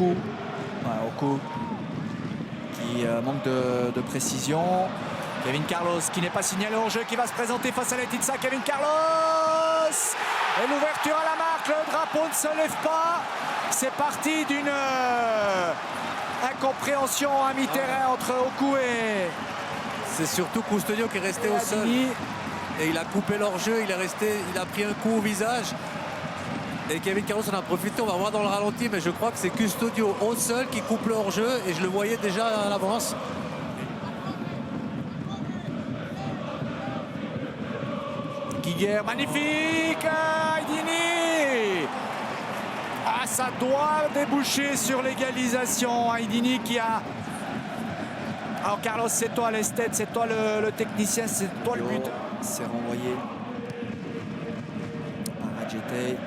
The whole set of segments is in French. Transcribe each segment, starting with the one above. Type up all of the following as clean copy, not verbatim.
Oku. Ouais, Oku qui manque de précision. Kevin Carlos qui n'est pas signalé hors jeu, qui va se présenter face à Letizia. Kevin Carlos et l'ouverture à la marque. Le drapeau ne se lève pas. C'est parti d'une incompréhension à mi-terrain entre Oku et... C'est surtout Custodio qui est resté au sol. Et il a coupé leur jeu, il a pris un coup au visage. Et Kevin Carlos en a profité, on va voir dans le ralenti, mais je crois que c'est Custodio au sol qui coupe le hors-jeu et je le voyais déjà à l'avance. Guiguer, magnifique, Aydini. Ah, ça doit déboucher sur l'égalisation. Aydini qui a... Alors Carlos, c'est toi l'esthète, c'est toi le technicien, c'est toi le but. C'est renvoyé par Adjete.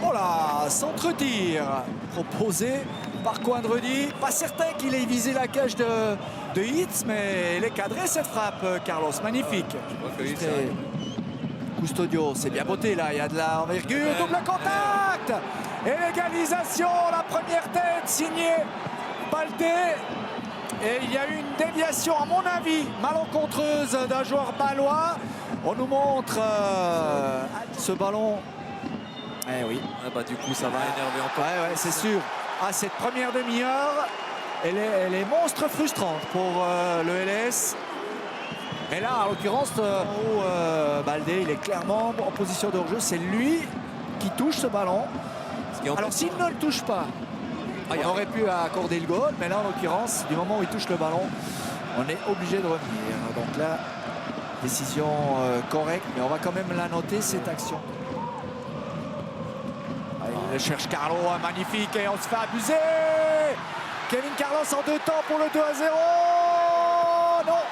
Oh là, centre-tir proposé par Quadredi. Pas certain qu'il ait visé la cage de Hitz, mais il est cadré cette frappe, Carlos. Magnifique. Custodio, c'est bien botté là, il y a de la envergure. Double contact et l'égalisation, la première tête signée Baldé. Et il y a eu une déviation, à mon avis, malencontreuse d'un joueur balois. On nous montre ce ballon. Eh oui. Ah bah, du coup, ça va énerver encore. Ouais, c'est sûr. Ah, cette première demi-heure, elle est monstre frustrante pour le LS. Et là, en l'occurrence, Baldé, il est clairement en position de hors-jeu. C'est lui qui touche ce ballon. Alors, s'il ne le touche pas, on aurait pu accorder le goal, mais là, en l'occurrence, du moment où il touche le ballon, on est obligé de revenir. Donc là, décision correcte, mais on va quand même la noter, cette action. Il cherche Carlo, magnifique, et on se fait abuser. Kevin Carlos en 2 temps pour le 2-0. Non,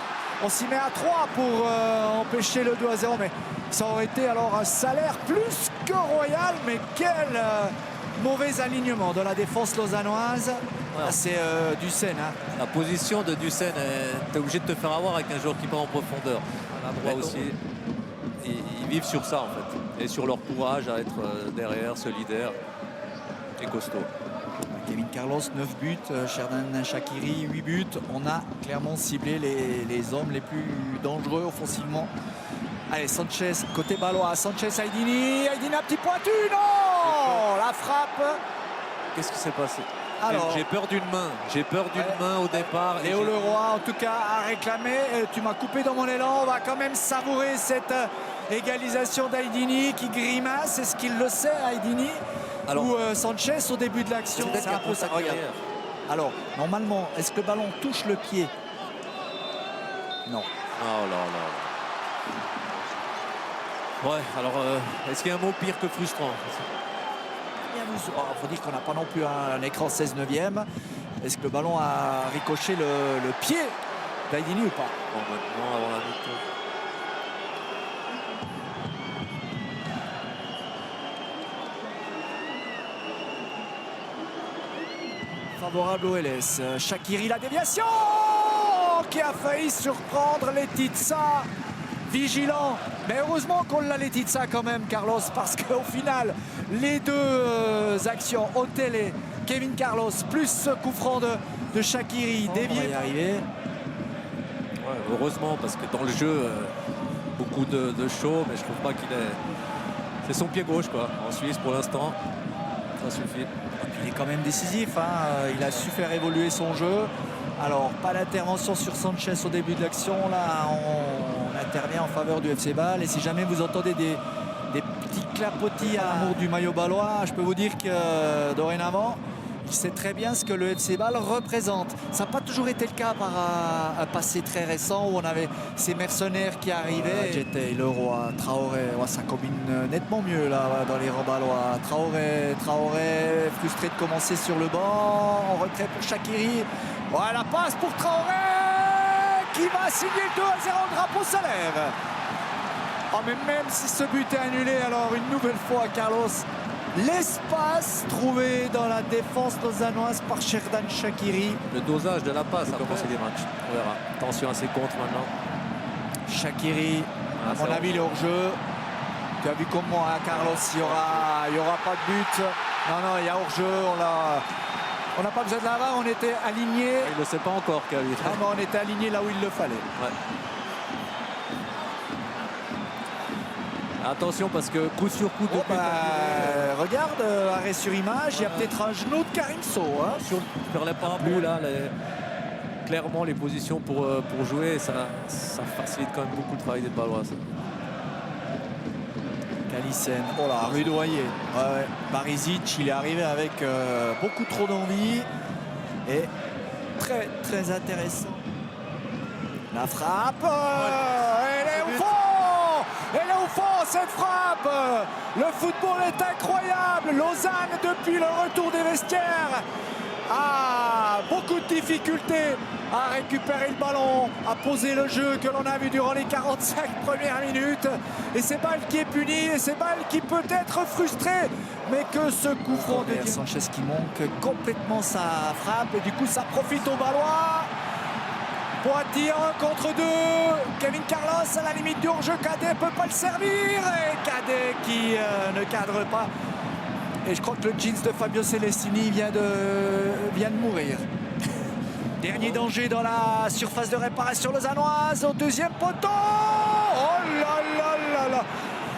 on s'y met à 3 pour empêcher le 2-0, mais ça aurait été alors un salaire plus que royal, mais quel mauvais alignement de la défense lausannoise. Ouais. C'est Dussen. Hein. La position de Dussen, tu es obligé de te faire avoir avec un joueur qui part en profondeur. À la aussi. Ils vivent sur ça en fait, et sur leur courage à être derrière, solidaire et costaud. Kevin Carlos, 9 buts, Sherdan Shaqiri, 8 buts. On a clairement ciblé les hommes les plus dangereux offensivement. Allez, Sanchez, côté balois, Sanchez, Aydini, Aydini, un petit pointu, non. La frappe. Qu'est-ce qui s'est passé? J'ai peur d'une main, au départ. Léo Leroy, en tout cas, a réclamé. Tu m'as coupé dans mon élan. On va quand même savourer cette égalisation d'Aydini qui grimace. Est-ce qu'il le sait, Aydini? Ou Sanchez au début de l'action? C'est un peu ça. Alors, normalement, est-ce que le ballon touche le pied? Non. Oh là là. Ouais, alors, est-ce qu'il y a un mot pire que frustrant? Il faut dire qu'on n'a pas non plus un écran 16/9. Est-ce que le ballon a ricoché le pied d'Aydini ou pas? Bon, maintenant, avant la mi-temps. Favorable au LS. Shaqiri, la déviation qui a failli surprendre Letizia. Vigilant, mais heureusement qu'on l'a Letizia quand même, Carlos, parce qu'au final, les deux actions, Hotel et Kevin Carlos, plus ce coup franc de Shaqiri, dévié. Y arriver. Ouais, heureusement, parce que dans le jeu, beaucoup de show, mais je trouve pas qu'il est... C'est son pied gauche, quoi, en Suisse pour l'instant. Ça suffit. Il est quand même décisif, hein. Il a su faire évoluer son jeu. Alors, pas d'intervention sur Sanchez au début de l'action. Là, on intervient en faveur du FC Bâle. Et si jamais vous entendez des petits clapotis à l'amour du maillot balois, je peux vous dire que dorénavant, il sait très bien ce que le FC Bâle représente. Ça n'a pas toujours été le cas par un passé très récent où on avait ces mercenaires qui arrivaient. J'étais Leroy, Traoré, ça combine nettement mieux là dans les rangs balois. Traoré, frustré de commencer sur le banc. En retrait pour Shaqiri. Voilà, la passe pour Traoré qui va signer le 2-0, le drapeau se lève. Oh, mais même si ce but est annulé, alors une nouvelle fois, Carlos, l'espace trouvé dans la défense lausannoise par Sherdan Shaqiri. Le dosage de la passe a commencé des matchs. On verra. Attention à ses contres maintenant. Shaqiri, à mon avis, il est hors jeu. Tu as vu comment, hein, Carlos, il y aura pas de but. Non, il y a hors-jeu, on n'a pas besoin de la VAR, on était alignés. Il ne le sait pas encore, Khalid. Ah, mais on était alignés là où il le fallait. Ouais. Attention parce que coup sur coup de but. Regarde, arrêt sur image, il y a peut-être un genou de Karimso. Hein. Sur les parapluies là, clairement les positions pour jouer, ça facilite quand même beaucoup le travail des Palois. Kalisen, oh là, rudoyé. Ouais. Barisic, il est arrivé avec beaucoup trop d'envie et très très intéressant. La frappe, elle est au fond. Elle est au fond, cette frappe. Le football est incroyable. Lausanne, depuis le retour des vestiaires, a beaucoup de difficultés à récupérer le ballon, à poser le jeu que l'on a vu durant les 45 premières minutes. Et c'est Bâle qui est puni, et c'est Bâle qui peut être frustré. Mais que ce coup franc de Sanchez qui manque complètement sa frappe. Et du coup, ça profite aux Balois. Poitiers 1 contre 2. Kevin Carlos à la limite du hors-jeu. Cadet peut pas le servir. Et Cadet qui ne cadre pas. Et je crois que le jeans de Fabio Celestini vient de mourir. Dernier danger dans la surface de réparation lausannoise. Au deuxième poteau. Oh là là là là.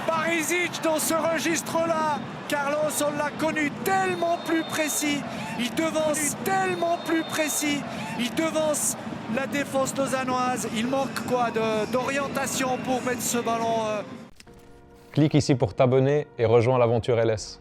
Barisic dans ce registre-là. Carlos, on l'a connu tellement plus précis. Il devance tellement plus précis. Il devance la défense lausannoise. Il manque quoi d'orientation pour mettre ce ballon. Clique ici pour t'abonner et rejoins l'aventure LS.